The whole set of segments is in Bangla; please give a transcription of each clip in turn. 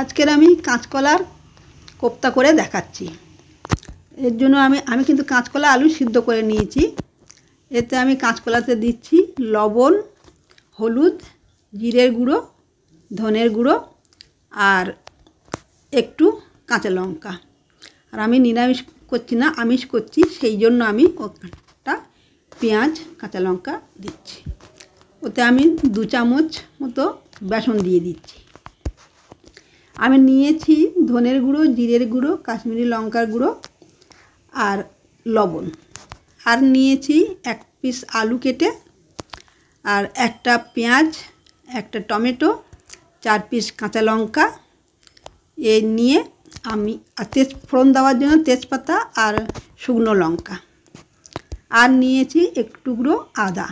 আজকের আমি কাঁচকলার কোপ্তা করে দেখাচ্ছি। এর জন্য আমি কিন্তু কাঁচকলা আলু সিদ্ধ করে নিয়েছি। এতে আমি কাঁচকলাতে দিচ্ছি লবণ, হলুদ, জিরের গুঁড়ো, ধনের গুঁড়ো আর একটু কাঁচা লঙ্কা। আর আমি নিরামিষ করছি না, আমিষ করছি, সেই জন্য আমি ওটা পেঁয়াজ কাঁচা লঙ্কা দিচ্ছি। ওতে আমি 2 চামচ মতো বেসন দিয়ে দিচ্ছি। আমি নিয়েছি ধনের গুঁড়ো, জিরের গুঁড়ো, কাশ্মীরি লঙ্কার গুঁড়ো আর লবণ। আর নিয়েছি 1 পিস আলু কেটে, আর একটা পেঁয়াজ, একটা টমেটো, 4 পিস কাঁচা লঙ্কা। এ নিয়ে আমি ফোড়ন দেওয়ার জন্য তেজপাতা আর শুকনো লঙ্কা। আর নিয়েছি একটু টুকরো আদা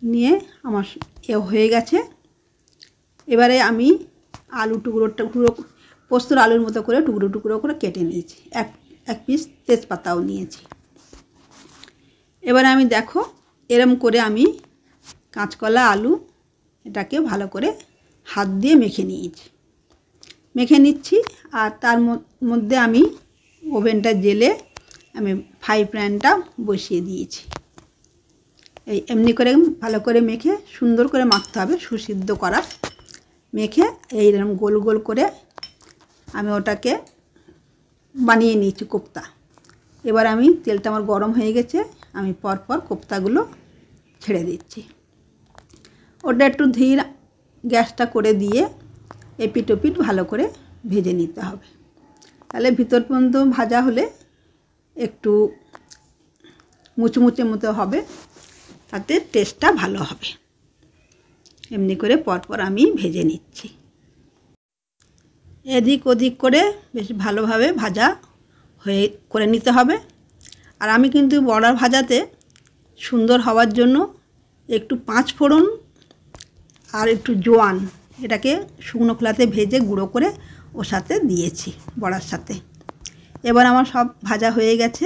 নিয়ে আমার হয়ে গেছে। এবারে আমি আলু টুকরো পোস্তর আলুর মতো করে টুকরো টুকরো করে কেটে নিয়েছি। এক পিস তেজপাতাও নিয়েছি। এবারে আমি দেখো এরম করে আমি কাঁচকলা আলু এটাকে ভালো করে হাত দিয়ে মেখে নিচ্ছি। আর তার মধ্যে আমি ওভেনটা জ্বেলে আমি ফ্রাই প্যানটা বসিয়ে দিয়েছি। এমনি করে ভালো করে মেখে সুন্দর করে মাখতে হবে, সুসিদ্ধ করা। মেখে এইরকম গোল গোল করে আমি ওটাকে বানিয়ে নিয়েছি কোপ্তা। এবার আমি তেলটা আমার গরম হয়ে গেছে, আমি পরপর কোপ্তাগুলো ছেড়ে দিচ্ছি। ওটা একটু ধীর গ্যাসটা করে দিয়ে এপিট ওপিট ভালো করে ভেজে নিতে হবে। তাহলে ভিতর পর্যন্ত ভাজা হলে একটু মুচমুচে মতো হবে, তাতে টেস্টটা ভালো হবে। এমনি করে পরপর আমি ভেজে নিচ্ছি। এদিক ওদিক করে বেশ ভালোভাবে ভাজা করে নিতে হবে। আর আমি কিন্তু বড়া ভাজাতে সুন্দর হওয়ার জন্য একটু 5 ফোড়ন আর একটু জোয়ান এটাকে শুকনো খোলাতে ভেজে গুঁড়ো করে ওর সাথে দিয়েছি বড়ার সাথে। এবার আমার সব ভাজা হয়ে গেছে,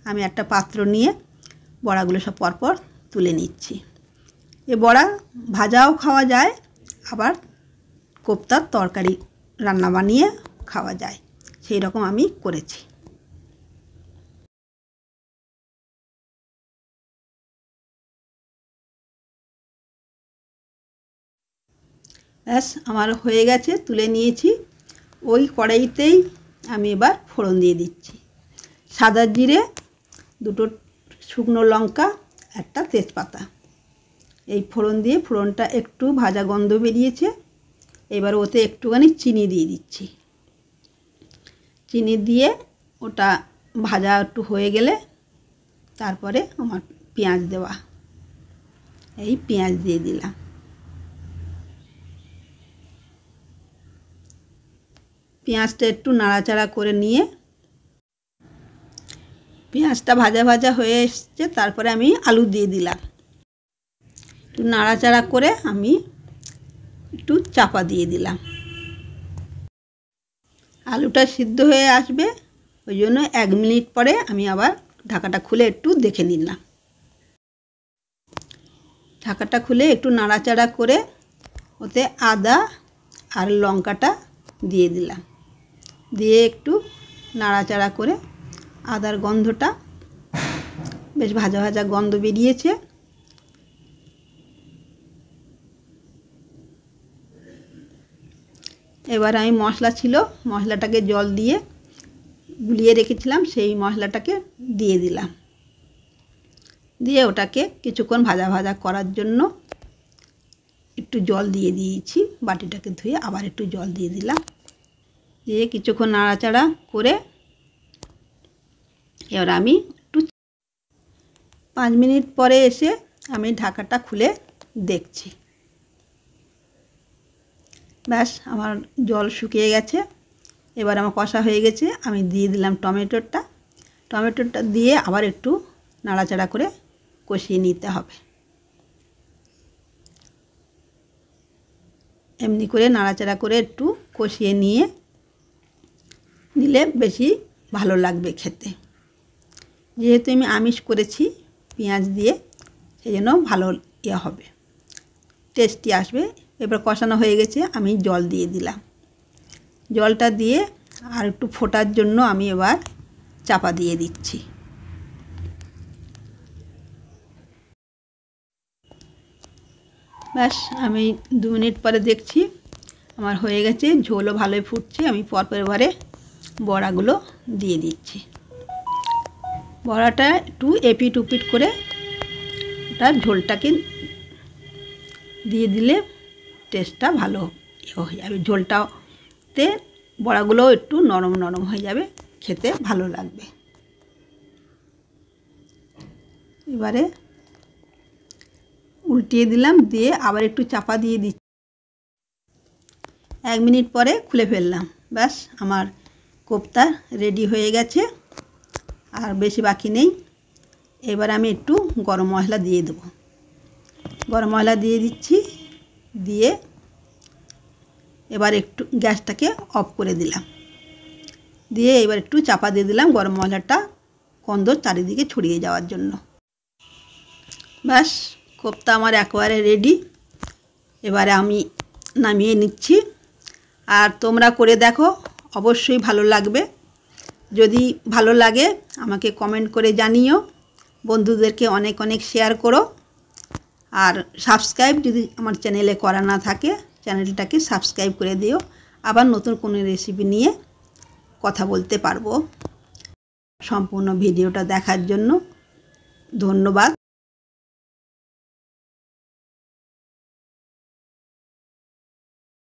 আমি একটা পাত্র নিয়ে বড়াগুলো সব পরপর তুলে নিচ্ছি। এ বড়া ভাজাও খাওয়া যায়, আবার কোপ্তার তরকারি রান্না বানিয়ে খাওয়া যায়, সেই রকম আমি করেছি। ব্যাস আমার হয়ে গেছে, তুলে নিয়েছি। ওই কড়াইতেই আমি এবার ফোড়ন দিয়ে দিচ্ছি। সাদা জিরে, 2টো শুকনো লঙ্কা, একটা তেজপাতা। এই ফোড়ন দিয়ে ফোড়নটা একটু ভাজা গন্ধ বেরিয়েছে। এবার ওতে একটুখানি চিনি দিয়ে দিচ্ছি। চিনি দিয়ে ওটা ভাজা একটু হয়ে গেলে তারপরে আমার পেঁয়াজ দেওয়া, এই পেঁয়াজ দিয়ে দিলাম। পেঁয়াজটা একটু নাড়াচাড়া করে নিয়ে পেঁয়াজটা ভাজা ভাজা হয়ে এসছে, তারপরে আমি আলু দিয়ে দিলাম। একটু নাড়াচাড়া করে আমি একটু চাপা দিয়ে দিলাম। আলুটা সিদ্ধ হয়ে আসবে, ওই জন্য 1 মিনিট পরে আমি আবার ঢাকাটা খুলে একটু দেখে নিলাম। ঢাকাটা খুলে একটু নাড়াচাড়া করে ওতে আদা আর লঙ্কাটা দিয়ে দিলাম। দিয়ে একটু নাড়াচাড়া করে আদার গন্ধটা বেশ ভাজা ভাজা গন্ধ বেরিয়েছে। এবার আমি মশলাটাকে জল দিয়ে গুলিয়ে রেখেছিলাম, সেই মশলাটাকে দিয়ে দিলাম। দিয়ে ওটাকে কিছুক্ষণ ভাজা ভাজা করার জন্য একটু জল দিয়ে দিয়েছি। বাটিটাকে ধুয়ে আবার একটু জল দিয়ে দিলাম। দিয়ে কিছুক্ষণ নাড়াচাড়া করে এবার আমি একটু 5 মিনিট পরে এসে আমি ঢাকাটা খুলে দেখছি। ব্যাস আমার জল শুকিয়ে গেছে। এবার আমার কষা হয়ে গেছে, আমি দিয়ে দিলাম টমেটোটা দিয়ে আবার একটু নাড়াচাড়া করে কষিয়ে নিতে হবে। এমনি করে নাড়াচাড়া করে একটু কষিয়ে নিলে বেশি ভালো লাগবে খেতে। যেহেতু আমি আমিষ করেছি পেঁয়াজ দিয়ে, সেই জন্য ভালো হবে, টেস্টি আসবে। এবার কষানো হয়ে গেছে, আমি জল দিয়ে দিলাম। জলটা দিয়ে আর একটু ফোটার জন্য আমি এবার চাপা দিয়ে দিচ্ছি। ব্যাস আমি 2 মিনিট পরে দেখছি আমার হয়ে গেছে, ঝোলও ভালোই ফুটছে। আমি পরপর এবারে বড়াগুলো দিয়ে দিচ্ছি। বড়াটা একটু এপিট উপিট করে তার ঝোলটাকে দিয়ে দিলে টেস্টটা ভালো হয়ে যাবে। ঝোলটাতে বড়াগুলো একটু নরম নরম হয়ে যাবে, খেতে ভালো লাগবে। এবারে উল্টিয়ে দিলাম, দিয়ে আবার একটু চাপা দিয়ে দিচ্ছি। 1 মিনিট পরে খুলে ফেললাম। ব্যাস আমার কোপ্তা রেডি হয়ে গেছে, আর বেশি বাকি নেই। এবার আমি একটু গরম মশলা দিয়ে দেবো। গরম মশলা দিয়ে দিচ্ছি, দিয়ে এবার একটু গ্যাসটাকে অফ করে দিলাম, দিয়ে এবার একটু চাপা দিয়ে দিলাম গরম মশলাটা গন্ধ চারিদিকে ছড়িয়ে যাওয়ার জন্য। ব্যাস কোপ্তা আমার একেবারে রেডি। এবারে আমি নামিয়ে নিচ্ছি। আর তোমরা করে দেখো, অবশ্যই ভালো লাগবে। যদি ভালো লাগে আমাকে কমেন্ট করে জানিও, বন্ধুদেরকে অনেক অনেক শেয়ার করো। আর সাবস্ক্রাইব যদি আমার চ্যানেলে করা না থাকে, চ্যানেলটাকে সাবস্ক্রাইব করে দিও। আবার নতুন কোনো রেসিপি নিয়ে কথা বলতে পারবো। সম্পূর্ণ ভিডিওটা দেখার জন্য ধন্যবাদ।